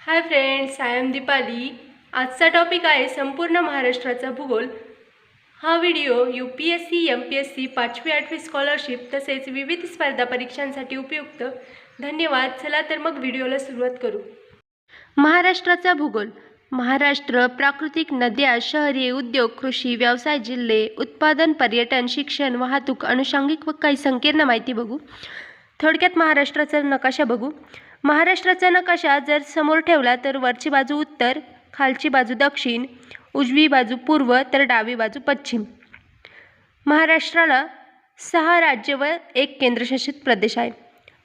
High friends, I am Deepali. आजचा topic आहे संपूर्ण महाराष्ट्राचा भूगोल। हा व्हिडिओ UPSC MPSC 5वी-8वी स्कॉलरशिप तसेच विविध स्पर्धा परीक्षांसाठी उपयुक्त। धन्यवाद। चला तर मग व्हिडिओला सुरुवात करू। महाराष्ट्राचा भूगोल। महाराष्ट्र प्राकृतिक नद्या, शहरे, उद्योग, कृषी, व्यवसाय, जिल्हे, उत्पादन, पर्यटन, शिक्षण, वाहतूक, अनुषंगिक व काही संकीर्ण माहिती बघू। थोडक्यात महाराष्ट्राचा नकाशा बघू। महाराष्ट्राचा नकाशा जर समोर ठेवला तर वरची बाजू उत्तर, खालची बाजू दक्षिण, उजवी बाजू पूर्व तर डावी बाजू पश्चिम। महाराष्ट्राला 6 राज्य व 1 केंद्रशासित प्रदेश आहे।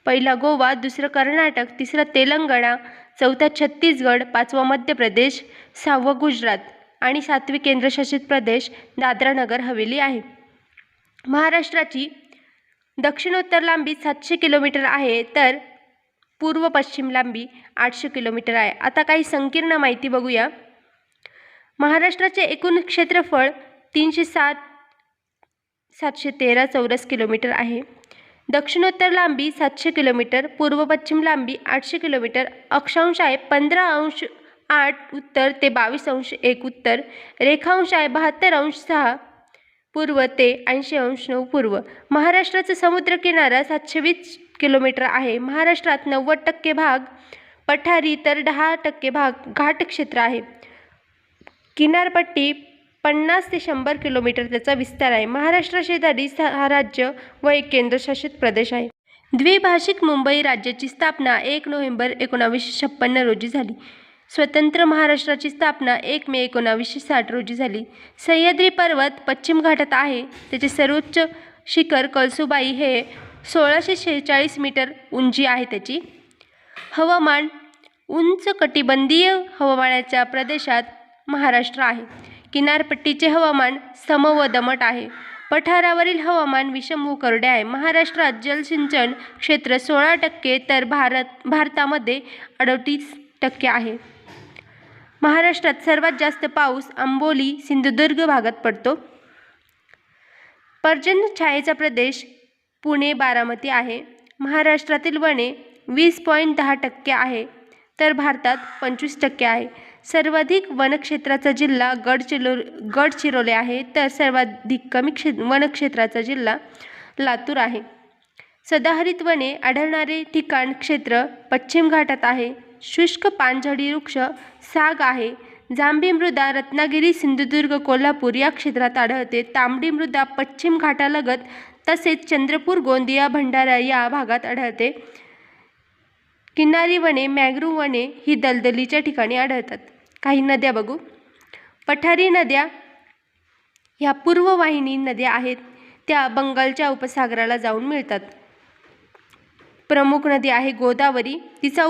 पहिला गोवा, दुसरं कर्नाटक, तिसरं तेलंगणा, चौथा छत्तीसगड, पाचवा मध्य प्रदेश, 6वं गुजरात आणि 7वी केंद्रशासित प्रदेश दादरा नगर हवेली आहे। महाराष्ट्राची दक्षिणोत्तर लांबी 700 किलोमीटर आहे तर पूर्व पश्चिम लांबी 800 किलोमीटर आहे। आता काही संकीर्ण माहिती बघूया। महाराष्ट्राचे एकूण क्षेत्रफळ 307,713 चौरस किलोमीटर आहे। दक्षिणोत्तर लांबी 700 किलोमीटर, पूर्व पश्चिम लांबी 800 किलोमीटर, अक्षांश आहे 15°8 उत्तर ते 22°1 उत्तर, रेखांश आहे 72°6 पूर्व ते 80°9 पूर्व। महाराष्ट्राचा समुद्रकिनारा 720 किलोमीटर आहे। महाराष्ट्रात 90% भाग पठारी तर 10% भाग घाट क्षेत्र आहे। किनारपट्टी 50 ते 100 किलोमीटर त्याचा विस्तार आहे। महाराष्ट्राशेजारी 6 राज्य व 1 केंद्रशासित प्रदेश आहे। द्विभाषिक मुंबई राज्याची स्थापना 1 नोव्हेंबर 1956 रोजी झाली। स्वतंत्र महाराष्ट्राची स्थापना 1 मे 1960 रोजी झाली। सह्याद्री पर्वत पश्चिम घाटात आहे। त्याचे सर्वोच्च शिखर कळसुबाई हे 1646 मीटर उंची आहे त्याची। हवामान उंच कटिबंधीय हवामानाच्या प्रदेशात महाराष्ट्र आहे। किनारपट्टीचे हवामान सम व दमट आहे। पठारावरील हवामान विषम व कोरडे आहे। महाराष्ट्रात जलसिंचन क्षेत्र 16% तर भारतामध्ये 38% आहे। महाराष्ट्रात सर्वात जास्त पाऊस आंबोली सिंधुदुर्ग भागात पडतो। पर्जन्यछायेचा प्रदेश पुणे बारामती आहे। महाराष्ट्रातील वने 20.10% आहे तर भारतात 25% आहे। सर्वाधिक वनक्षेत्राचा जिल्हा गडचिरोली आहे तर सर्वाधिक कमी वनक्षेत्राचा जिल्हा लातूर आहे। सदाहरित वने आढळणारे ठिकाण क्षेत्र पश्चिम घाटात आहे। शुष्क पानझडी वृक्ष साग आहे। जांभी मृदा रत्नागिरी, सिंधुदुर्ग, कोल्हापूर या क्षेत्रात आढळते। तांबडी मृदा पश्चिम घाटालगत तसेच चंद्रपूर, गोंदिया, भंडारा या भागात आढळते। किनारी वने, मॅंग्रोव्ह वने ही दलदलीच्या ठिकाणी आढळतात। काही नद्या बघू। पठारी नद्या ह्या पूर्ववाहिनी नद्या आहेत, त्या बंगालच्या उपसागराला जाऊन मिळतात। प्रमुख नदी आहे गोदावरी, तिचा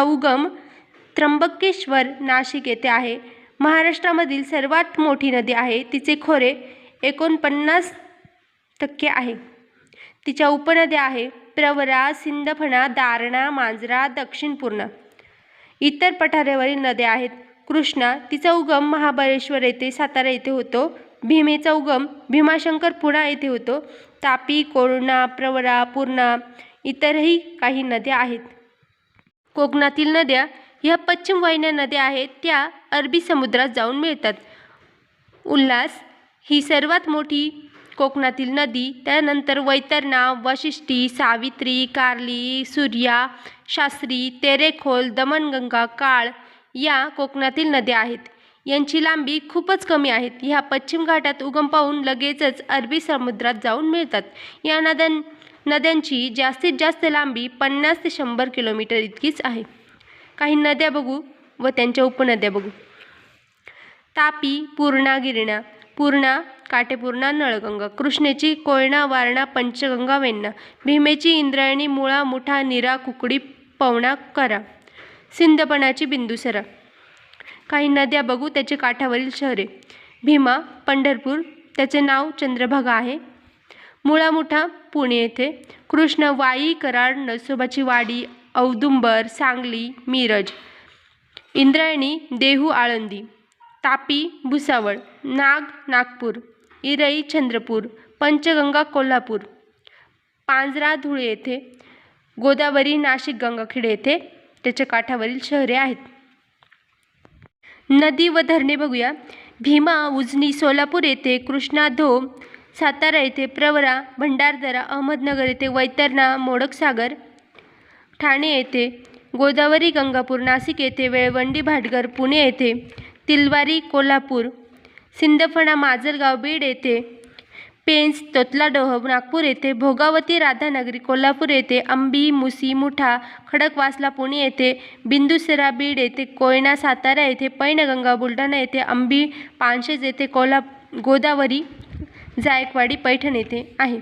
उगम त्र्यंबकेश्वर नाशिक येथे आहे। महाराष्ट्रामधील सर्वात मोठी नदी आहे, तिचे खोरे 49% आहे। तिच्या उपनद्या आहे प्रवरा, सिंदफणा, दारणा, मांजरा, दक्षिण पूर्णा। इतर पठारावरील नद्या आहेत कृष्णा, तिचा उगम महाबळेश्वर येथे सातारा येथे होतो। भीमेचा उगम भीमाशंकर पुणा येथे होतो। तापी, कोयना, प्रवरा, पूर्णा इतरही काही नद्या आहेत। कोकणातील नद्या ह्या पश्चिम वाहिन्या नद्या आहेत, त्या अरबी समुद्रात जाऊन मिळतात। उल्हास ही सर्वात मोठी कोकणातील नदी, त्यानंतर वैतरणा, वाशिष्ठी, सावित्री, कार्ली, सूर्या, शास्त्री, तेरेखोल, दमणगंगा, काळ या कोकणातील नद्या आहेत। यांची लांबी खूपच कमी आहे। ह्या पश्चिम घाटात उगम पावून लगेचच अरबी समुद्रात जाऊन मिळतात। या नद्यांची जास्तीत जास्त लांबी 50 ते 100 किलोमीटर इतकीच आहे। काही नद्या बघू व त्यांच्या उपनद्या बघू। तापी, पूर्णा, गिरणा। पूर्णा काटेपूर्णा, नळगंगा। कृष्णेची कोयना, वारणा, पंचगंगा, वेण्णा। भीमेची इंद्रायणी, मुळा, मुठा, नीरा, कुकडी, पवना, करा। सिंदफणाची बिंदुसरा। काही नद्या बघू त्याचे काठावरील शहरे। भीमा पंढरपूर, त्याचे नाव चंद्रभागा आहे। मुळा मुठा पुणे येथे। कृष्ण वाई, कराड, नरसोबाची वाडी, औदुंबर, सांगली, मिरज। इंद्रायणी देहू, आळंदी। तापी भुसावळ। नाग नागपूर। इरई चंद्रपूर। पंचगंगा कोल्हापूर। पांजरा धुळे येथे। गोदावरी नाशिक गंगाखेड येथे। त्याच्या काठावरील शहरे आहेत. नदी व धरणे बघूया. भीमा, उजनी सोलापूर येथे, कृष्णा धोम सातारा येथे, प्रवरा भंडारदरा अहमदनगर येथे, वैतरणा मोडकसागर ठाणे येथे, गोदावरी गंगापूर नाशिक येथे, वेळवंडी भाटघर पुणे येथे, तिलवारी कोल्हापूर, सिंदफणा माजलगाव बीड येथे, पेंच तोतलाडोह नागपूर येथे, भोगावती राधानगरी कोल्हापूर येथे, अंबी मुसी मुठा खडकवासला पुणे येथे, बिंदुसरा बीड येथे, कोयना सातारा येथे, पैनगंगा बुलढाणा येथे, अंबी पानशेज येथे, गोदावरी जायकवाडी पैठण येथे आहे.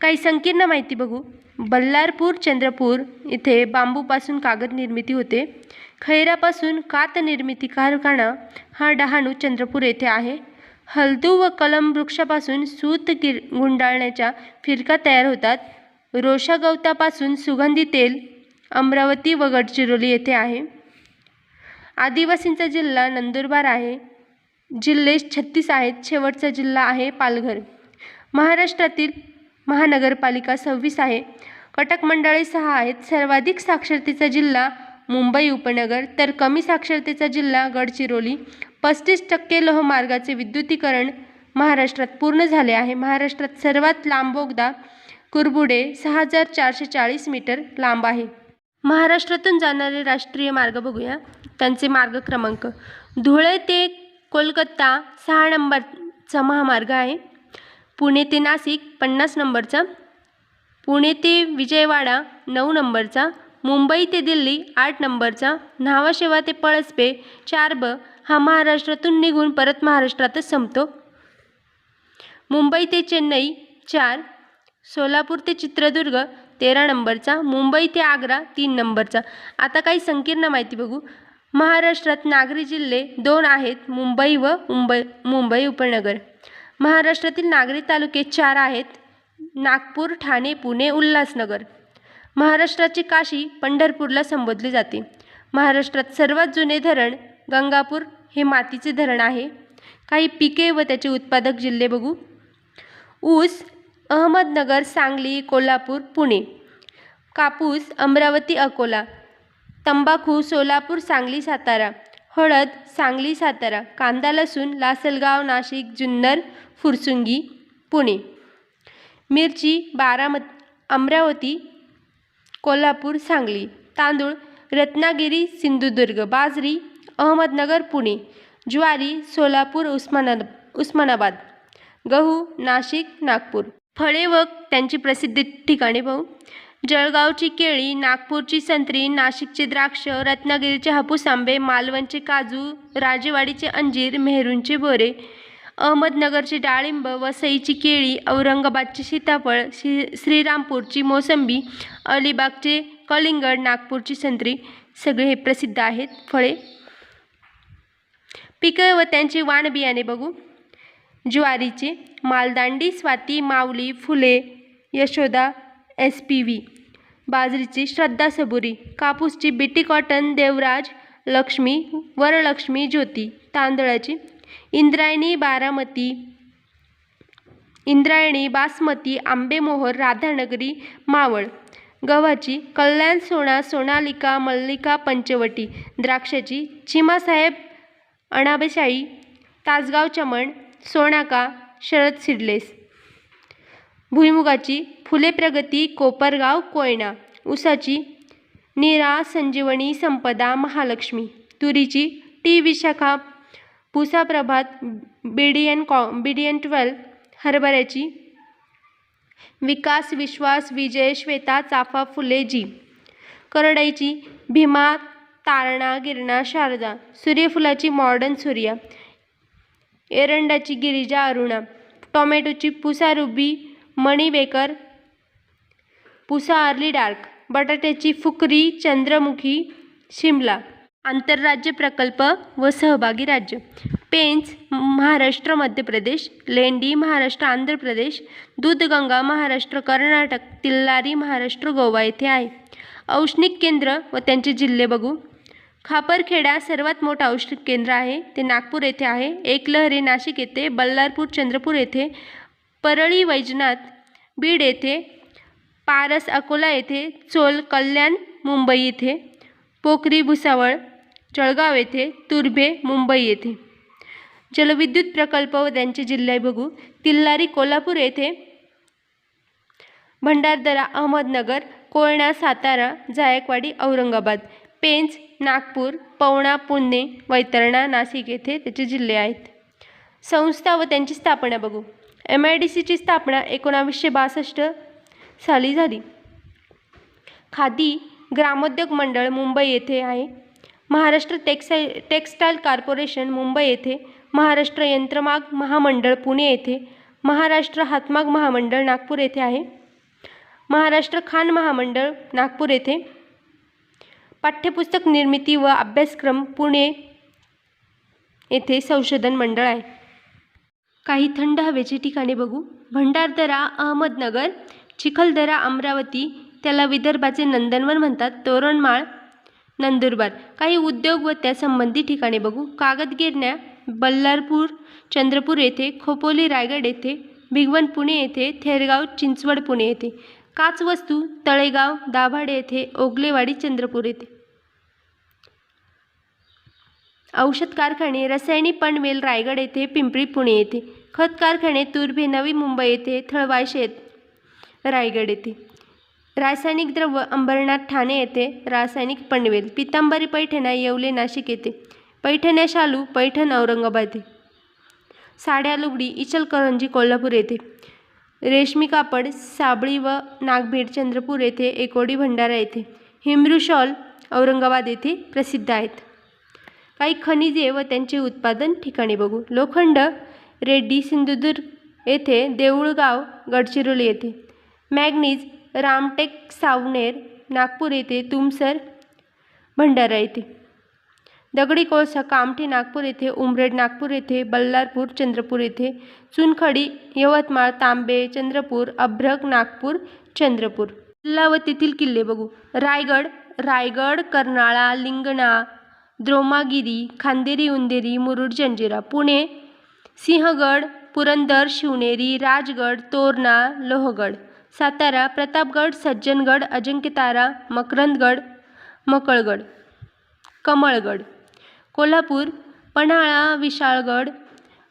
काही संकीर्ण माहिती बघू. बल्लारपूर चंद्रपूर इथे बांबूपासून कागद निर्मिती होते. खैरापासून कात निर्मिती कारखाना हा डहाणू चंद्रपूर येथे आहे. हलदू व कलम वृक्षापासून सूत गुंडाळण्याच्या फिरका तयार होतात. रोशा गवतापासून सुगंधी तेल अमरावती व गडचिरोली येथे आहे. आदिवासींचा जिल्हा नंदुरबार आहे. जिल्हे 36 आहेत. शेवटचा जिल्हा आहे पालघर. महाराष्ट्रातील महानगरपालिका 26 आहे. कटक मंडळे 6 आहेत. सर्वाधिक साक्षरतेचा जिल्हा मुंबई उपनगर, तर कमी साक्षरतेचा जिल्हा गडचिरोली. 35% लोहमार्गाचे विद्युतीकरण महाराष्ट्रात पूर्ण झाले आहे. महाराष्ट्रात सर्वात लांब बोगदा कुरबुडे 6440 मीटर लांब आहे. महाराष्ट्रातून जाणारे राष्ट्रीय मार्ग बघूया. त्यांचे मार्ग क्रमांक. धुळे ते कोलकाता 6 नंबरचा महामार्ग आहे. पुणे ते नाशिक 50 नंबरचा. पुणे ते विजयवाडा 9 नंबरचा. मुंबई ते दिल्ली 8 नंबरचा. न्हावाशेवा ते पळसपे 4B हा महाराष्ट्रातून निघून परत महाराष्ट्रातच संपतो. मुंबई ते चेन्नई 4. सोलापूर ते चित्रदुर्ग 13 नंबरचा. मुंबई ते आग्रा 3 नंबरचा. आता काही संकीर्ण माहिती बघू. महाराष्ट्रात नागरी जिल्हे 2 आहेत, मुंबई व मुंबई उपनगर. महाराष्ट्रातील नागरी तालुके 4 आहेत, नागपूर, ठाणे, पुणे, उल्हासनगर. महाराष्ट्राची काशी पंढरपूरला संबोधली जाते. महाराष्ट्रात सर्वात जुने धरण गंगापूर हे मातीचे धरण आहे. काही पिके व त्याचे उत्पादक जिल्हे बघू. ऊस अहमदनगर, सांगली, कोल्हापूर, पुणे. कापूस अमरावती, अकोला. तंबाखू सोलापूर, सांगली, सातारा. हळद सांगली, सातारा. कांदा लसूण लासलगाव, नाशिक, जुन्नर, फुरसुंगी, पुणे. मिरची अमरावती, कोल्हापूर, सांगली. तांदूळ रत्नागिरी, सिंधुदुर्ग. बाजरी अहमदनगर, पुणे. ज्वारी सोलापूर, उस्मानाबाद. गहू नाशिक, नागपूर. फळे व त्यांची प्रसिद्ध ठिकाणे पाहू. जळगावची केळी, नागपूरची संत्री, नाशिकचे द्राक्ष, रत्नागिरीचे हापूस आंबे, मालवणचे काजू, राजेवाडीचे अंजीर, मेहरूणचे बोरे, अहमदनगरचे डाळिंब, वसईची केळी, औरंगाबादचे सीताफळ, श्रीरामपूरची मोसंबी, अलिबागचे कलिंगड, नागपूरची संत्री. सगळे हे प्रसिद्ध आहेत फळे. पिके व त्यांची वाण बियाणे बघू. ज्वारीचे मालदांडी, स्वाती, माऊली, फुले, यशोदा, SPV. बाजरीची श्रद्धा, सबुरी. कापूसची बीटी कॉटन, देवराज, लक्ष्मी, वरलक्ष्मी, ज्योती. तांदळाची इंद्रायणी, बासमती, आंबेमोहर, राधानगरी, मावळ. गव्हाची कल्याण, सोना, सोनालिका, मल्लिका, पंचवटी. द्राक्षाची चिमासाहेब, अणाबेशाळी, तासगाव, चमन, सोनाका, शरद सीडलेस. भुईमुगाची फुले, प्रगती, कोपरगाव, कोयना. ऊसाची नीरा, संजीवनी, संपदा, महालक्ष्मी. तुरीची टी विशाखा, पुसा, प्रभात, BDN 12. हरभऱ्याची विकास, विश्वास, विजय, श्वेता, चाफा, फुले, जी. करडईची भीमा, तारणा, गिरणा, शारदा. सूर्यफुलाची मॉडर्न सूर्या. एरंडाची गिरिजा, अरुणा. टोमॅटोची पुसा, रुबी, मणी बेकर, पुसा, अर्ली डार्क. बटाट्याची फुकरी, चंद्रमुखी, शिमला. आंतरराज्य प्रकल्प व सहभागी राज्य. पेंच महाराष्ट्र, मध्य प्रदेश. लेंडी महाराष्ट्र, आंध्र प्रदेश. दूधगंगा महाराष्ट्र, कर्नाटक. तिल्लारी महाराष्ट्र, गोवा येथे आहे. औष्णिक केंद्र व त्यांचे जिल्हे बघू. खापरखेडा सर्वात मोठं औष्णिक केंद्र आहे, ते नागपूर येथे आहे. एकलहरे नाशिक येथे. बल्लारपूर चंद्रपूर येथे. परळी वैजनाथ बीड येथे. पारस अकोला येथे. चोल कल्याण मुंबई येथे. पोखरी भुसावळ जळगाव येथे, तुर्भे मुंबई येथे. जलविद्युत प्रकल्प व त्यांचे जिल्हे बघू. तिल्लारी कोल्हापूर येथे, भंडारदरा अहमदनगर, कोयना सातारा, जायकवाडी औरंगाबाद, पेंच नागपूर, पवना पुणे, वैतरणा नाशिक येथे त्याचे जिल्हे आहेत. संस्था व त्यांची स्थापना बघू. MIDCची स्थापना 1962 साली झाली. खादी ग्रामोद्योग मंडळ मुंबई येथे आहे. महाराष्ट्र टेक्सटाईल कॉर्पोरेशन मुंबई येथे, महाराष्ट्र यंत्रमाग महामंडळ पुणे येथे, महाराष्ट्र हातमाग महामंडळ नागपूर येथे आहे. महाराष्ट्र खाण महामंडळ नागपूर येथे. पाठ्यपुस्तक निर्मिती व अभ्यासक्रम पुणे येथे संशोधन मंडळ आहे. काही थंड हवेची ठिकाणे बघू. भंडारदरा अहमदनगर, चिखलदरा अमरावती, त्याला विदर्भाचे नंदनवन म्हणतात, तोरणमाळ नंदुरबार. काही उद्योग व त्यासंबंधी ठिकाणे बघू. कागद गिरण्या बल्लारपूर चंद्रपूर येथे, खोपोली रायगड येथे, भिगवण पुणे येथे, थेरगाव चिंचवड पुणे येथे. काच वस्तू तळेगाव दाभाडे येथे, ओगलेवाडी चंद्रपूर येथे. औषध कारखाने रसायनी पनवेल रायगड येथे, पिंपरी पुणे येथे. खत कारखाने तुर्भे नवी मुंबई येथे, थळवाशेत रायगड येथे. रासायनिक द्रव्य अंबरनाथ ठाणे येथे, रासायनिक पनवेल. पितांबरी पैठण्या येवले नाशिक येथे. पैठण्या शालू पैठण औरंगाबाद येथे. साड्या लुगडी इचलकरंजी कोल्हापूर येथे. रेशमी कापड साबळी व नागभीड चंद्रपूर येथे, एकोडी भंडारा येथे. हिमरू शॉल औरंगाबाद येथे प्रसिद्ध आहेत. काही खनिजे व त्यांचे उत्पादन ठिकाणी बघू. लोखंड रेड्डी सिंधुदुर्ग येथे, देऊळगाव गडचिरोली येथे. मॅग्नीज रामटेक सावनेर नागपूर येथे, तुमसर भंडारा येथे. दगडी कोळसा कामठी नागपूर येथे, उमरेड नागपूर येथे, बल्लारपूर चंद्रपूर येथे. चुनखडी यवतमाळ, तांबे चंद्रपूर, अभ्रक नागपूर चंद्रपूर. किल्ला व तेथील किल्ले बघू. रायगड, कर्नाळा, लिंगणा, द्रोमागिरी, खांदेरी उंदेरी, मुरुड जंजिरा. पुणे सिंहगड, पुरंदर, शिवनेरी, राजगड, तोरणा, लोहगड. सातारा प्रतापगड, सज्जनगड, अजिंक्यतारा, मकरंदगड, मकळगड, कमळगड. कोल्हापूर पन्हाळा, विशाळगड,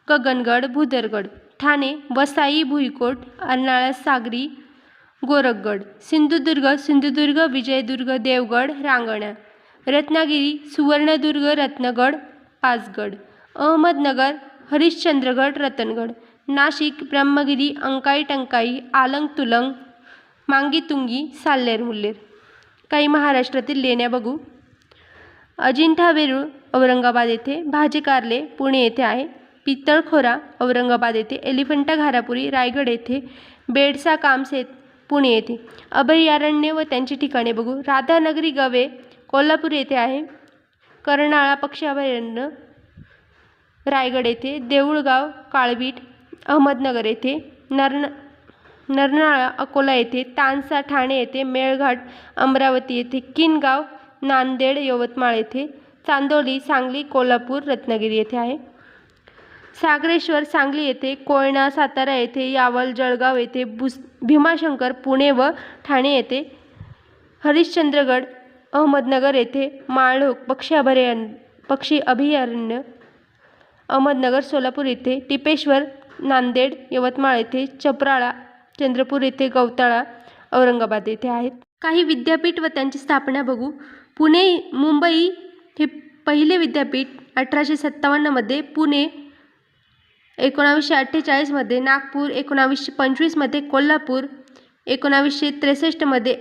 गगनगड, भुदरगड. ठाणे वसाई, भुईकोट, अर्नाळा, सागरी, गोरखगड. सिंधुदुर्ग, विजयदुर्ग, देवगड, रांगणा. रत्नागिरी सुवर्णदुर्ग, रत्नगड, पाचगड. अहमदनगर हरिश्चंद्रगड, रतनगड. नाशिक ब्रह्मगिरी, अंकाई टंकाई, आलंग तुलंग, मांगीतुंगी, साल्लेर मुल्लेर. काही महाराष्ट्रातील लेण्या बघू. अजिंठा वेरूळ औरंगाबाद येथे, भाजेकारले पुणे येथे आहे. पितळखोरा औरंगाबाद येथे, एलिफंटा घारापुरी रायगड येथे, बेडसा कामसेत पुणे येथे. अभयारण्य व त्यांची ठिकाणे बघू. राधानगरी गवे कोल्हापूर येथे आहे. कर्नाळा पक्षी अभयारण्य रायगड येथे. देऊळगाव काळवीट अहमदनगर येथे. नरनाळा अकोला येथे. तानसा ठाणे येथे. मेळघाट अमरावती येथे. किनगाव नांदेड यवतमाळ येथे. चांदोली सांगली कोल्हापूर रत्नागिरी येथे आहे. सागरेश्वर सांगली येथे. कोयना सातारा येथे. यावल जळगाव येथे. भीमाशंकर पुणे व ठाणे येथे. हरिश्चंद्रगड अहमदनगर येथे. माळढोक पक्षी अभयारण्य अहमदनगर सोलापूर येथे. टिपेश्वर नांदेड यवतमाळ येथे. चपराळा चंद्रपूर येथे. गवताळा औरंगाबाद येथे आहेत. काही विद्यापीठ व त्यांची स्थापना बघू. पुणे मुंबई हे पहिले विद्यापीठ 1857 मध्ये. पुणे 1948 मध्ये. नागपूर 1925 मध्ये. कोल्हापूर 1963 मध्ये.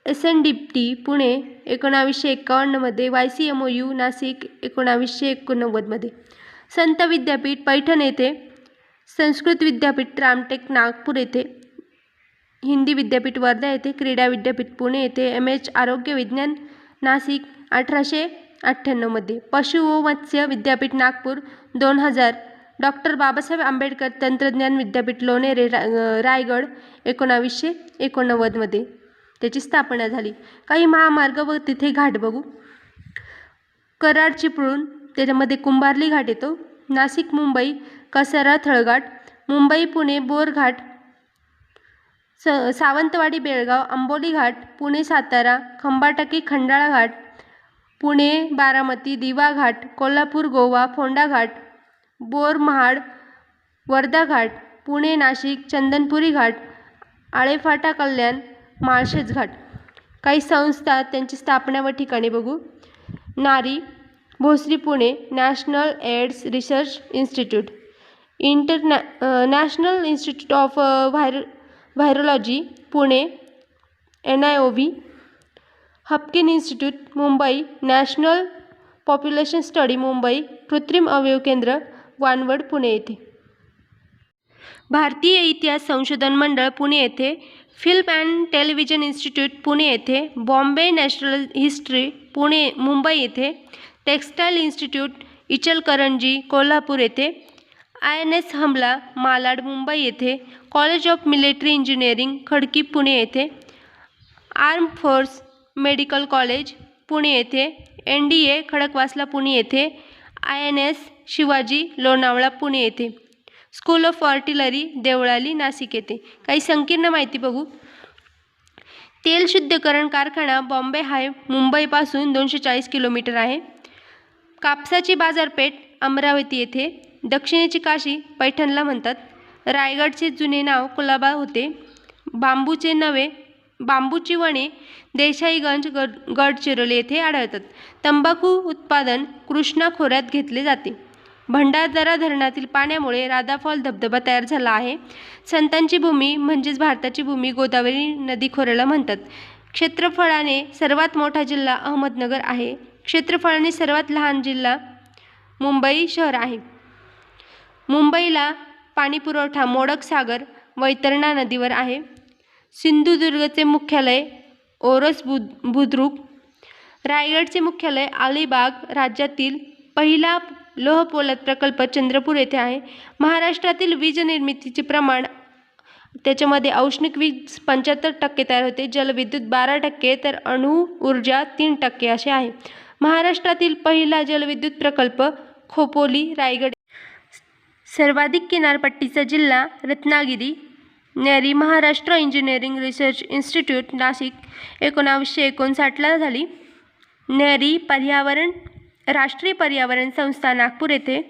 SNDT पुणे 1951 मध्ये. YCMOU नाशिक 1989 मध्ये. संत विद्यापीठ पैठण येथे. संस्कृत विद्यापीठ रामटेक नागपूर येथे. हिंदी विद्यापीठ वर्धा येथे. क्रीडा विद्यापीठ पुणे येथे. MH आरोग्य विज्ञान नाशिक 1898 मध्ये. पशु व मत्स्य विद्यापीठ नागपूर 2000. डॉक्टर बाबासाहेब आंबेडकर तंत्रज्ञान विद्यापीठ लोणेरे रायगड 1989 मध्ये त्याची स्थापना झाली. काही महामार्ग व तिथे घाट बघू. कराड चिपळूण त्याच्यामध्ये कुंभारली घाट येतो. नाशिक मुंबई कसारा थळघाट. मुंबई पुणे बोरघाट. सावंतवाडी बेळगाव. आंबोली घाट. पुणे सातारा खंबाटकी खंडाळा घाट. पुणे बारामती दिवा घाट, कोल्हापूर गोवा फोंडा घाट, बोरमहाड वर्धा घाट, पुणे नाशिक चंदनपुरी घाट, आळेफाटा कल्याण माळशेज घाट. काही संस्था त्यांची स्थापना व ठिकाणे बघू. NARI Bhosari Pune national AIDS research institute, national institute of virology Pune NIOV, Haffkine institute Mumbai, national population study Mumbai, कृत्रिम अवयव केंद्र वानवड पुणे येथे. भारतीय इतिहास संशोधन मंडळ पुणे येथे, film and television institute Pune येथे, बॉम्बे नॅशनल हिस्ट्री पुणे मुंबई येथे, टेक्सटाईल इन्स्टिट्यूट इचलकरंजी कोल्हापूर येथे, INS हमला मालाड मुंबई येथे, college of military engineering Khadki Pune येथे, arm force medical college Pune येथे, NDA खडकवासला पुणे येथे, INS शिवाजी लोणावळा पुणे येथे, school of artillery Deolali Nashik येथे. काही संकीर्ण माहिती बघू. तेल शुद्धीकरण कारखाना बॉम्बे हाय मुंबईपासून 240 किलोमीटर आहे. कापसाची बाजारपेठ अमरावती येथे, दक्षिणेची काशी पैठणला म्हणतात. रायगडचे जुने नाव कुलाबा होते. बांबूची वने देसाईगंज गडचिरोली येथे आढळतात. तंबाखू उत्पादन कृष्णा खोऱ्यात घेतले जाते. भंडारदरा धरणातील पाण्यामुळे राधाफॉल धबधबा तयार झाला आहे. संतांची भूमी म्हणजेच भारताची भूमी गोदावरी नदी खोऱ्याला म्हणतात. क्षेत्रफळाने सर्वात मोठा जिल्हा अहमदनगर आहे. क्षेत्रफळाने सर्वात लहान जिल्हा मुंबई शहर आहे. मुंबईला पाणीपुरवठा मोडक सागर वैतरणा नदीवर आहे. सिंधुदुर्गचे मुख्यालय ओरस बुद्रुक. रायगडचे मुख्यालय अलिबाग. राज्यातील पहिला लोहपोलाद प्रकल्प चंद्रपूर येथे आहे. महाराष्ट्रातील वीज निर्मितीचे प्रमाण त्याच्यामध्ये औष्णिक वीज 75% तयार होते, जलविद्युत 12%, तर अणु ऊर्जा 3% असे आहे. महाराष्ट्रातील पहिला जलविद्युत प्रकल्प खोपोली रायगड. सर्वाधिक किनारपट्टीचा जिल्हा Ratnagiri. NERI Maharashtra engineering research institute Nashik 1959ला झाली. नेरी राष्ट्रीय पर्यावरण संस्था नागपूर येथे.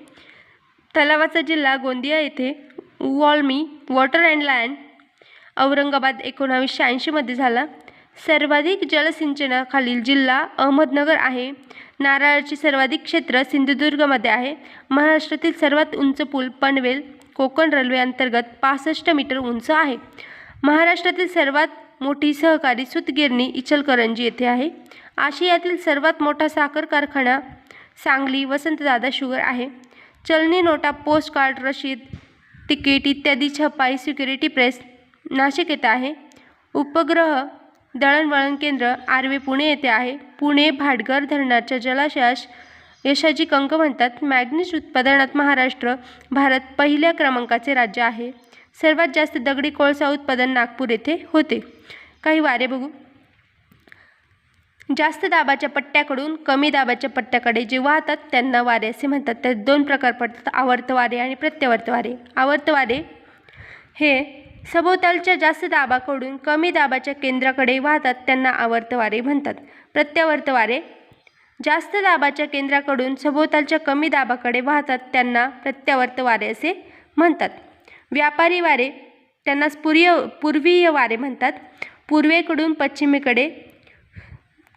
तलावाचा जिल्हा गोंदिया येथे. वॉल्मी वॉटर अँड लँड औरंगाबाद 1980मध्ये झाला. सर्वाधिक जलसिंचनाखालील जिल्हा अहमदनगर आहे. नारळाचे सर्वाधिक क्षेत्र सिंधुदुर्गमध्ये आहे. महाराष्ट्रातील सर्वात उंच पूल पनवेल कोकण रेल्वे अंतर्गत 65 मीटर उंच आहे. महाराष्ट्रातील सर्वात मोठी सहकारी सूतगिरणी इचलकरंजी येथे आहे. आशियातील सर्वात मोठा साखर कारखाना सांगली वसंतदादा शुगर आहे. चलनी नोटा पोस्ट कार्ड रशीद तिकीट इत्यादी छपाई सिक्युरिटी प्रेस नाशिक येथे आहे. उपग्रह दळणवळण केंद्र आर्वे पुणे येथे आहे. पुणे भाटघर धरणाच्या जलाशयास यशाची कंक म्हणतात. मॅग्नीज उत्पादनात महाराष्ट्र भारत पहिल्या क्रमांकाचे राज्य आहे. सर्वात जास्त दगडी कोळसा उत्पादन नागपूर येथे होते. काही वारे बघू. जास्त दाबाच्या पट्ट्याकडून कमी दाबाच्या पट्ट्याकडे जे वाहतात त्यांना वारे असे म्हणतात. त्यात 2 प्रकार पडतात, आवर्त वारे आणि प्रत्यावर्त वारे. आवर्त वारे हे सभोवतालच्या जास्त दाबाकडून कमी दाबाच्या केंद्राकडे वाहतात त्यांना आवर्त वारे म्हणतात. प्रत्यावर्त वारे जास्त दाबाच्या केंद्राकडून सभोवतालच्या कमी दाबाकडे वाहतात त्यांना प्रत्यावर्त वारे असे म्हणतात. व्यापारी वारे त्यांना पूर्वीय वारे म्हणतात. पूर्वेकडून पश्चिमेकडे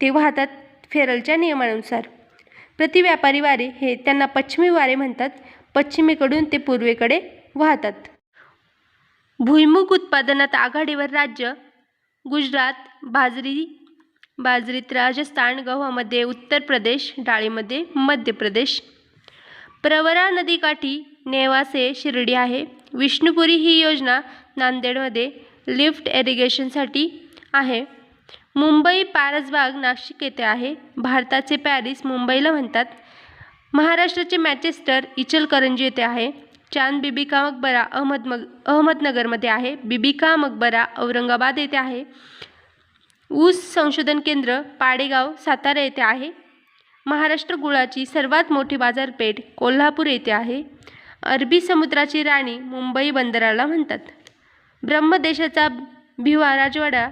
ते वाहतात फेरलच्या नियमानुसार. प्रतिव्यापारी वारे हे त्यांना पश्चिमी वारे म्हणतात. पश्चिमेकडून ते पूर्वेकडे वाहतात. भुईमुग उत्पादनात आघाडीवर राज्य गुजरात. बाजरीत राजस्थान. गव्हामध्ये उत्तर प्रदेश. डाळीमध्ये मध्य प्रदेश. प्रवरा नदीकाठी नेवासे शिर्डी आहे. विष्णुपुरी ही योजना नांदेडमध्ये लिफ्ट इरिगेशनसाठी आहे. मुंबई पारसबाग नाशिक येथे आहे. भारताचे पॅरिस मुंबईला म्हणतात. महाराष्ट्राचे मँचेस्टर इचलकरंजी येथे आहे. चांद बीबी का मकबरा अहमदनगरमध्ये आहे. बीबी का मकबरा औरंगाबाद येथे आहे. ऊस संशोधन केंद्र पाडेगाव सातारा येथे आहे. महाराष्ट्र गुळाची सर्वात मोठी बाजारपेठ कोल्हापूर येथे आहे. अरबी समुद्राची राणी मुंबई बंदराला म्हणतात. ब्रह्मदेशाचा भिवा राजवाडा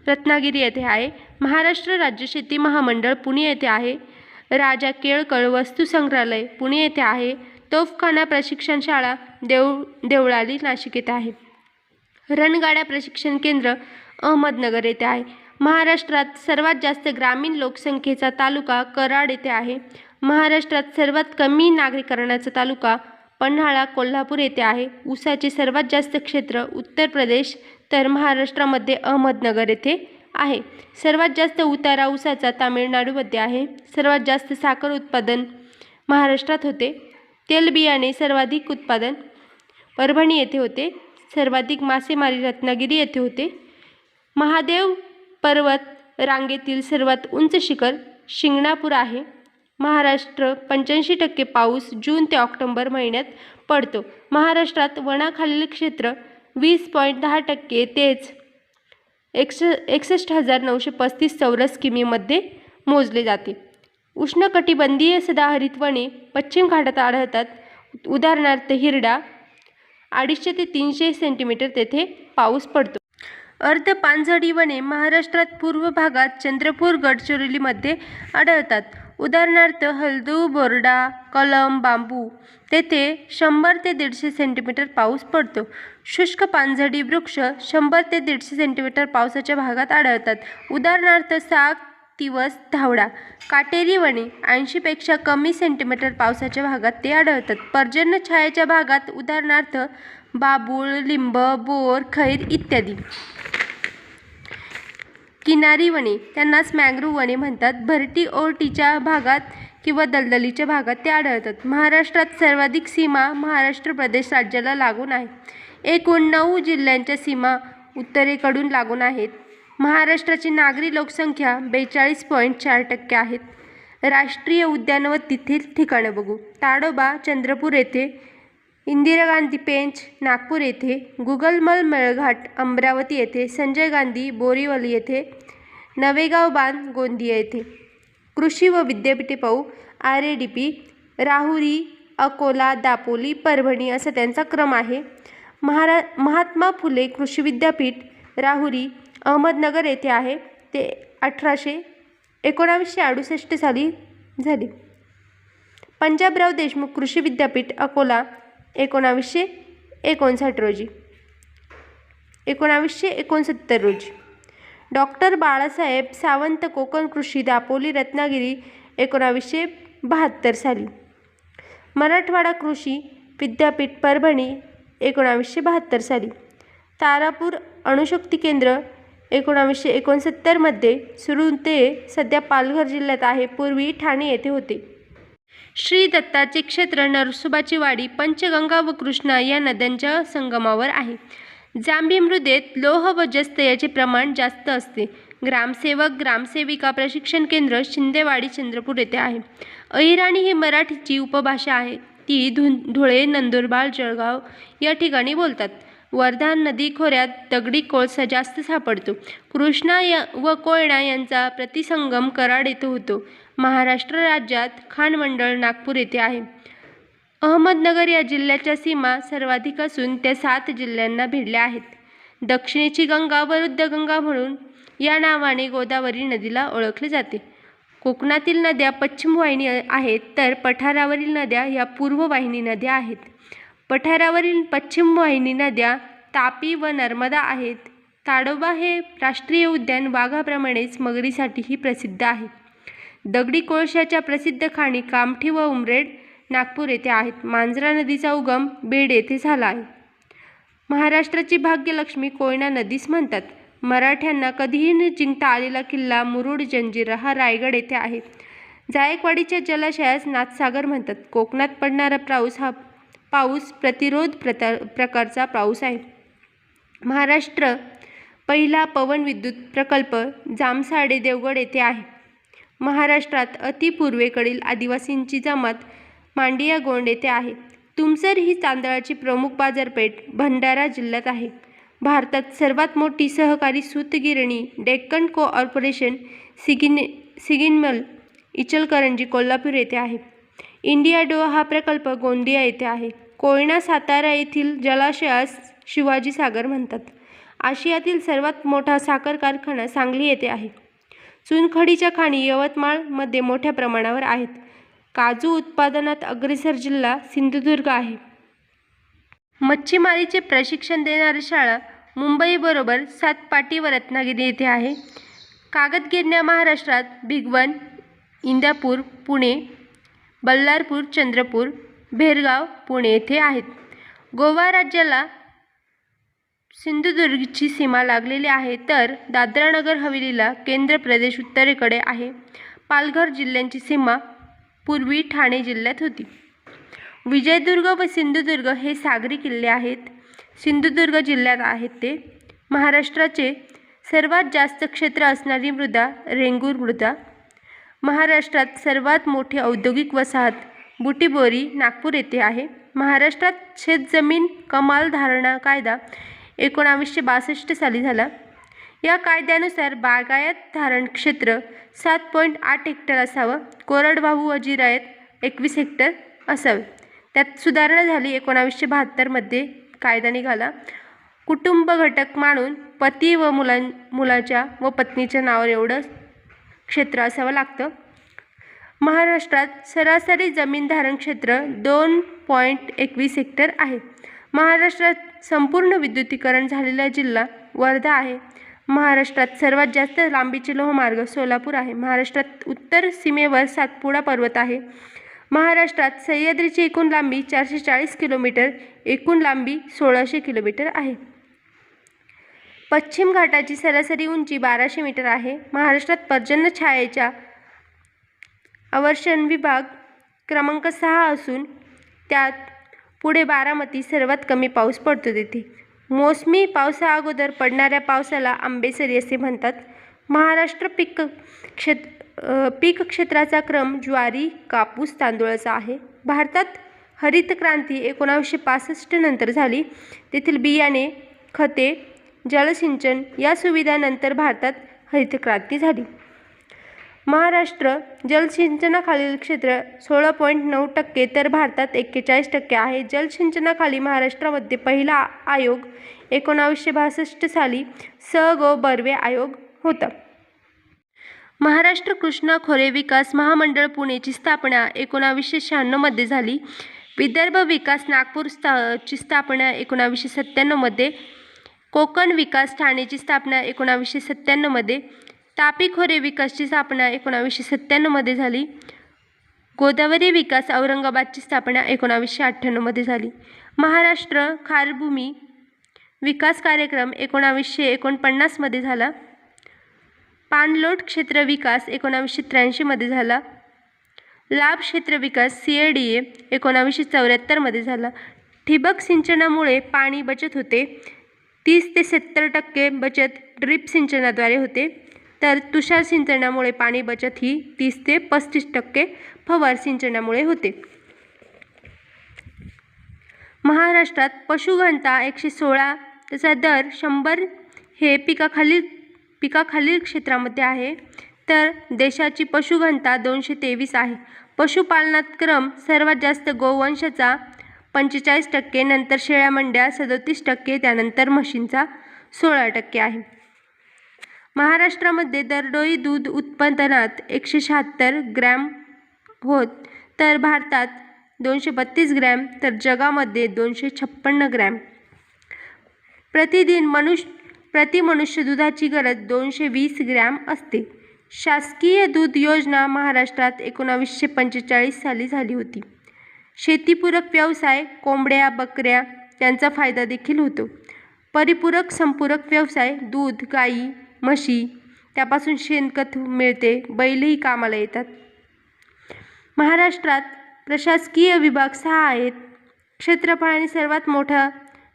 रत्नागिरी येथे आहे. महाराष्ट्र राज्य शेती महामंडळ पुणे येथे आहे. राजा केळकर वस्तू संग्रहालय पुणे येथे आहे. तोफखाना प्रशिक्षण शाळा देवळाली नाशिक येथे आहे. रणगाडा प्रशिक्षण केंद्र अहमदनगर येथे आहे. महाराष्ट्रात सर्वात जास्त ग्रामीण लोकसंख्येचा तालुका कराड येथे आहे. महाराष्ट्रात सर्वात कमी नागरीकरणाचा तालुका पन्हाळा कोल्हापूर येथे आहे. ऊसाचे सर्वात जास्त क्षेत्र उत्तर प्रदेश तर महाराष्ट्रामध्ये अहमदनगर येथे आहे. सर्वात जास्त उतारा ऊसाचा तामिळनाडूमध्ये आहे. सर्वात जास्त साखर उत्पादन महाराष्ट्रात होते. तेलबियाणे सर्वाधिक उत्पादन परभणी येथे होते. सर्वाधिक मासेमारी रत्नागिरी येथे होते. महादेव पर्वत रांगेतील सर्वात उंच शिखर शिंगणापूर आहे. महाराष्ट्र 85% पाऊस जून ते ऑक्टोबर महिन्यात पडतो. महाराष्ट्रात वनाखालील क्षेत्र 20.10% तेच 61,935 चौरस किमीमध्ये मोजले जाते. उष्णकटिबंधीय सदाहरित वने पश्चिम घाटात आढळतात. उदाहरणार्थ हिरडा 250 ते 300 सेंटीमीटर तेथे पाऊस पडतो. अर्ध पानझडी वने महाराष्ट्रात पूर्व भागात चंद्रपूर गडचिरोलीमध्ये आढळतात. उदाहरणार्थ हलदू बोर्डा कलम बांबू तेथे 100 ते 150 सेंटीमीटर पाऊस पडतो. शुष्क पानझडी वृक्ष 100 ते 150 सेंटीमीटर पावसाच्या भागात आढळतात. उदाहरणार्थ साग तिवस धावडा. काटेरी वने 80 पेक्षा कमी सेंटीमीटर पावसाच्या भागात ते आढळतात. पर्जन्य छायेच्या भागात उदाहरणार्थ बाबूळ लिंब बोर खैर इत्यादी. किनारी वने त्यांनाच मॅंग्रोव्ह वने म्हणतात. भरती ओहोटीच्या भागात किंवा दलदलीच्या भागात ते आढळतात. महाराष्ट्रात सर्वाधिक सीमा महाराष्ट्र प्रदेश राज्याला लागून आहे. एकूण 9 जिल्ह्यांच्या सीमा उत्तरेकडून लागून आहेत. महाराष्ट्राची नागरी लोकसंख्या 42.4% आहेत. राष्ट्रीय उद्यान व तेथील ठिकाणं बघू. ताडोबा चंद्रपूर येथे. इंदिरा गांधी पेंच नागपूर येथे. गुगलमल मेळघाट अमरावती येथे. संजय गांधी बोरीवली येथे. नवेगाव बांध गोंदिया येथे. कृषी व विद्यापीठे पाहू. RADP राहुरी अकोला दापोली परभणी असा त्यांचा क्रम आहे. महात्मा फुले कृषी विद्यापीठ राहुरी अहमदनगर येथे आहे. ते 1968 साली झाले. पंजाबराव देशमुख कृषी विद्यापीठ अकोला 1959 रोजी 1969 रोजी. डॉक्टर बाळासाहेब सावंत कोकण कृषी दापोली रत्नागिरी 1972 साली. मराठवाडा कृषी विद्यापीठ परभणी 1972 साली. तारापूर अणुशक्ती केंद्र 1969 मध्ये सुरू ते सध्या पालघर जिल्ह्यात आहे. पूर्वी ठाणे येथे होते. श्री दत्ताचे क्षेत्र नरसोबाची वाडी पंचगंगा व कृष्णा या नद्यांच्या संगमावर आहे. जांभी मृदेत लोह व जस्त याचे प्रमाण जास्त असते. ग्रामसेवक ग्रामसेविका प्रशिक्षण केंद्र शिंदेवाडी चंद्रपूर येथे आहे. अहिराणी ही मराठीची उपभाषा आहे. ती धुळे नंदुरबार जळगाव या ठिकाणी बोलतात. वर्धा नदी खोऱ्यात दगडी कोळसा जास्त सापडतो. कृष्णा व कोयना यांचा प्रतिसंगम कराड येथे होतो. महाराष्ट्र राज्यात खानमंडळ नागपूर येथे आहे. अहमदनगर या जिल्ह्याच्या सीमा सर्वाधिक असून त्या 7 जिल्ह्यांना भिडल्या आहेत. दक्षिणेची गंगा व रुद्रगंगा म्हणून या नावाने गोदावरी नदीला ओळखले जाते. कोकणातील नद्या पश्चिम वाहिनी आहेत तर पठारावरील नद्या या पूर्व वाहिनी नद्या आहेत. पठारावरील पश्चिम वाहिनी नद्या तापी व नर्मदा आहेत. ताडोबा हे राष्ट्रीय उद्यान वाघाप्रमाणेच मगरीसाठीही प्रसिद्ध आहे. दगडी कोळशाच्या प्रसिद्ध खाणी कामठी व उमरेड नागपूर येथे आहेत. मांजरा नदीचा उगम बीड येथे झाला आहे. महाराष्ट्राची भाग्यलक्ष्मी कोयना नदीस म्हणतात. मराठ्यांना कधीही न जिंकता आलेला किल्ला मुरुड जंजिरा हा रायगड येथे आहे. जायकवाडीच्या जलाशयास नाथसागर म्हणतात. कोकणात पडणारा पाऊस हा पाऊस प्रतिरोध प्रकारचा पाऊस आहे. महाराष्ट्र पहिला पवन विद्युत प्रकल्प जामसाडे देवगड येथे आहे. महाराष्ट्रात अतिपूर्वेकडील आदिवासींची जमात मांडिया गोंड येथे आहे. तुमसर ही तांदळाची प्रमुख बाजारपेठ भंडारा जिल्ह्यात आहे. भारतात सर्वात मोठी सहकारी सूतगिरणी डेक्कन कोऑर्पोरेशन सिगिनमल इचलकरंजी कोल्हापूर येथे आहे. इंडिया डो हा प्रकल्प गोंदिया येथे आहे. कोयना सातारा येथील जलाशयास शिवाजी सागर म्हणतात. आशियातील सर्वात मोठा साखर कारखाना सांगली येथे आहे. चुनखडीच्या खाणी यवतमाळमध्ये मोठ्या प्रमाणावर आहेत. काजू उत्पादनात अग्रेसर जिल्हा सिंधुदुर्ग आहे. मच्छीमारीचे प्रशिक्षण देणारी शाळा मुंबईबरोबर सातपाटी व रत्नागिरी येथे आहे. कागद गिरण्या महाराष्ट्रात भिगवण, इंदापूर, पुणे, बल्लारपूर, चंद्रपूर, भेरगाव, पुणे येथे आहेत. गोवा राज्याला सिंधुदुर्गची सीमा लागलेली आहे, तर दादरा नगर हवेलीला केंद्र प्रदेश उत्तरेकडे आहे. पालघर जिल्ह्यांची सीमा पूर्वी ठाणे जिल्ह्यात होती. विजयदुर्ग व सिंधुदुर्ग हे सागरी किल्ले आहेत. सिंधुदुर्ग जिल्ह्यात आहेत ते. महाराष्ट्राचे सर्वात जास्त क्षेत्र असणारी मृदा रेंगूर मृदा. महाराष्ट्रात सर्वात मोठी औद्योगिक वसाहत बुटिबोरी नागपूर येथे आहे. महाराष्ट्रात शेतजमीन कमाल धारणा कायदा 1962 साली झाला. या कायद्यानुसार बागायत धारण क्षेत्र 7.8 हेक्टर असावं. कोरडवाहू व जिरायत 21 हेक्टर असावे. त्यात सुधारणा झाली 1972 मध्ये कायदा निघाला. कुटुंब घटक मानून पती व मुलाच्या व पत्नीच्या नावावर एवढं क्षेत्र असावं लागतं. महाराष्ट्रात सरासरी जमीन धारण क्षेत्र 2.21 हेक्टर आहे. महाराष्ट्रात संपूर्ण विद्युतीकरण झालेला जिल्हा वर्धा आहे. महाराष्ट्रात सर्वात जास्त लांबीचे लोहमार्ग सोलापूर आहे. महाराष्ट्रात उत्तर सीमेवर सातपुडा पर्वत आहे. महाराष्ट्रात सह्याद्रीची एकूण लांबी 440 किलोमीटर, एकूण लांबी 1600 किलोमीटर आहे. पश्चिम घाटाची सरासरी उंची 1200 मीटर आहे. महाराष्ट्रात पर्जन्यछायेचा आवर्षण विभाग क्रमांक 6 असून त्यात पुढे बारामती सर्वात कमी पाऊस पडतो तेथे. मोसमी पावसाअगोदर पडणाऱ्या पावसाला आंबेसरी असे म्हणतात. महाराष्ट्र पीक क्षेत्राचा क्रम ज्वारी, कापूस, तांदूळाचा आहे. भारतात हरित क्रांती 1965 नंतर झाली. तेथील बियाणे, खते, जलसिंचन या सुविधांनंतर भारतात हरित क्रांती झाली. महाराष्ट्र जलसिंचनाखालील क्षेत्र 16.9% तर भारतात 41% आहे. जलसिंचनाखाली महाराष्ट्रामध्ये पहिला आयोग 1962 साली स. गो. बर्वे आयोग होता. महाराष्ट्र कृष्णा खोरे विकास महामंडळ पुणेची स्थापना 1996 मध्ये झाली. विदर्भ विकास नागपूर ची स्थापना 1997 मध्ये. कोकण विकास ठाणेची स्थापना 1997 मध्ये. तापी खोरे विकासची स्थापना 1997 मध्ये झाली. गोदावरी विकास औरंगाबादची स्थापना 1998 मध्ये झाली. महाराष्ट्र खारभूमी विकास कार्यक्रम 1949 मध्ये झाला. पाणलोट क्षेत्र विकास 1983 मध्ये झाला. लाभ क्षेत्र विकास CADA 1974 मध्ये झाला. ठिबक सिंचनामुळे पाणी बचत होते. 30 ते 70% बचत ड्रिप सिंचनाद्वारे होते, तर तुषार सिंचनामुळे पाणी बचत ही 30 ते 35% फवार सिंचनामुळे होते. महाराष्ट्रात पशुघनता 116, त्याचा दर 100 हे पिकाखालील क्षेत्रामध्ये आहे, तर देशाची पशुघनता 223 आहे. पशुपालनात क्रम सर्वात जास्त गोवंशाचा 45%, नंतर शेळ्या मेंढ्या 37%, त्यानंतर म्हशींचा 16% आहे. महाराष्ट्रामध्ये दरडोई दूध उत्पादनात 176 ग्रॅम होत, तर भारतात 232 ग्रॅम, तर जगामध्ये 256 ग्रॅम. प्रति मनुष्य दुधाची गरज 220 ग्रॅम असते. शासकीय दूध योजना महाराष्ट्रात 1945 साली झाली होती. शेतीपूरक व्यवसाय कोंबड्या, बकऱ्या त्यांचा फायदा देखील होतो. परिपूरक संपूरक व्यवसाय दूध, गाई, म्हशी, त्यापासून शेणखत मिळते. बैलही कामाला येतात. महाराष्ट्रात प्रशासकीय विभाग 6 आहेत. क्षेत्रफळाने सर्वात मोठा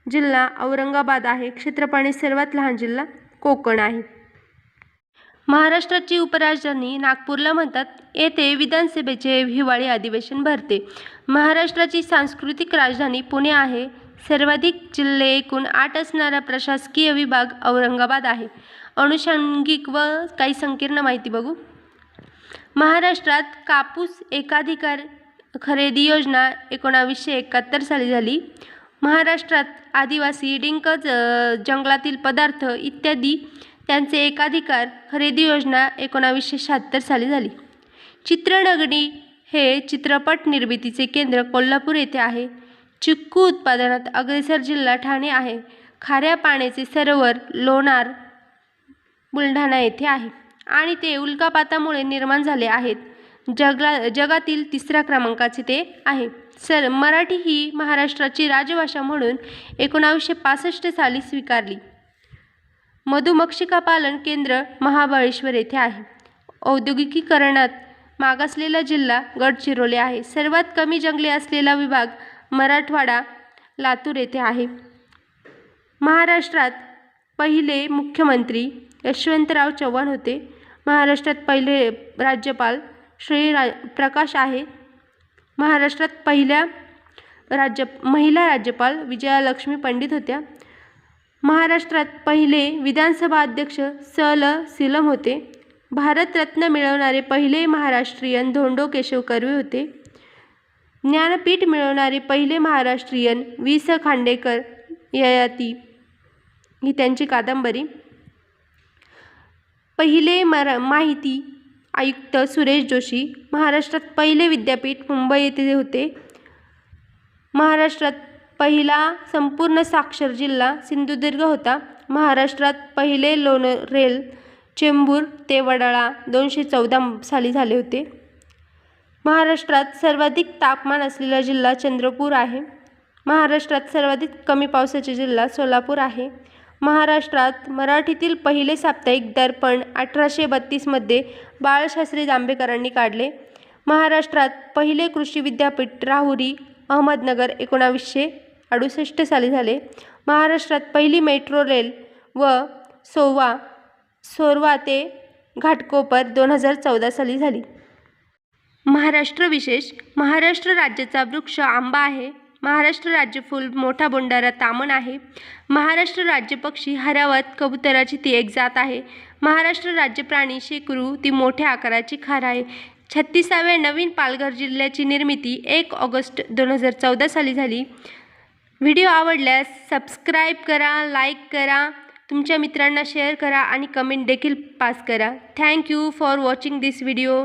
जिल्हा औरंगाबाद आहे. क्षेत्रफळाने सर्वात लहान जिल्हा कोकण आहे. महाराष्ट्राची उपराजधानी नागपूरला म्हणतात. येथे विधानसभेचे हिवाळी अधिवेशन भरते. महाराष्ट्राची सांस्कृतिक राजधानी पुणे आहे. सर्वाधिक जिल्हे एकूण 8 असणारा प्रशासकीय विभाग औरंगाबाद आहे. अनुषंगिक व काही संकीर्ण माहिती बघू. महाराष्ट्रात कापूस एकाधिकार खरेदी योजना 1971 साली झाली. महाराष्ट्रात आदिवासी, डिंक, जंगलातील पदार्थ इत्यादी त्यांचे एकाधिकार खरेदी योजना 1976 साली झाली. चित्रनगरी हे चित्रपट निर्मितीचे केंद्र कोल्हापूर येथे आहे. चिक्कू उत्पादनात अग्रेसर जिल्हा ठाणे आहे. खाऱ्या पाण्याचे सरोवर लोणार बुलढाणा येथे आहे आणि ते उल्कापातामुळे निर्माण झाले आहेत. जगातील 3ऱ्या क्रमांकाचे ते आहे. मराठी ही महाराष्ट्राची राजभाषा म्हणून 1965 साली स्वीकारली. मधुमक्षिका पालन केंद्र महाबळेश्वर येथे आहे. औद्योगिकीकरणात मागासलेला जिल्हा गडचिरोली आहे. सर्वात कमी जंगले असलेला विभाग मराठवाडा लातूर येथे आहे. महाराष्ट्रात पहिले मुख्यमंत्री यशवंतराव चव्हाण होते. महाराष्ट्रात पहिले राज्यपाल श्री प्रकाश आहे. महाराष्ट्रात पहिल्या महिला राज्यपाल विजयालक्ष्मी पंडित होत्या. महाराष्ट्रात पहिले विधानसभा अध्यक्ष स.ल. सीलम होते. भारतरत्न मिळवणारे पहिले महाराष्ट्रीयन धोंडो केशव कर्वे होते. ज्ञानपीठ मिळवणारे पहिले महाराष्ट्रीयन वि.स. खांडेकर ययाती ही त्यांची कादंबरी. पहिले माहिती आयुक्त सुरेश जोशी. महाराष्ट्रात पहिले विद्यापीठ मुंबई येथे होते. महाराष्ट्रात पहिला संपूर्ण साक्षर जिल्हा सिंधुदुर्ग होता. महाराष्ट्रात पहिले रेल चेंबूर ते वडाळा 214 साली झाले होते. महाराष्ट्रात सर्वाधिक तापमान असलेला जिल्हा चंद्रपूर आहे. महाराष्ट्रात सर्वाधिक कमी पावसाचा जिल्हा सोलापूर आहे. महाराष्ट्रात मराठीतील पहिले साप्ताहिक दर्पण 1832 मध्ये बाळशास्त्री जांभेकरांनी काढले. महाराष्ट्रात पहिले कृषी विद्यापीठ राहुरी अहमदनगर 1968 साली झाले. महाराष्ट्रात पहिली मेट्रो रेल व सोरवा ते घाटकोपर 2014 साली झाली. महाराष्ट्र विशेष. महाराष्ट्र राज्याचा वृक्ष आंबा आहे. महाराष्ट्र राज्य फूल मोठा बोंडारा तामण आहे. महाराष्ट्र राज्य पक्षी हरावत कबुतराची ती एक जात आहे. महाराष्ट्र राज्य प्राणी शेकरू ती मोठ्या आकाराची खार आहे. 36व्या नवीन पालघर जिल्ह्याची निर्मिती 1 ऑगस्ट 2014 साली झाली. व्हिडिओ आवडल्यास सबस्क्राईब करा, लाईक करा, तुमच्या मित्रांना शेअर करा आणि कमेंट देखील पास करा. Thank you for watching this video.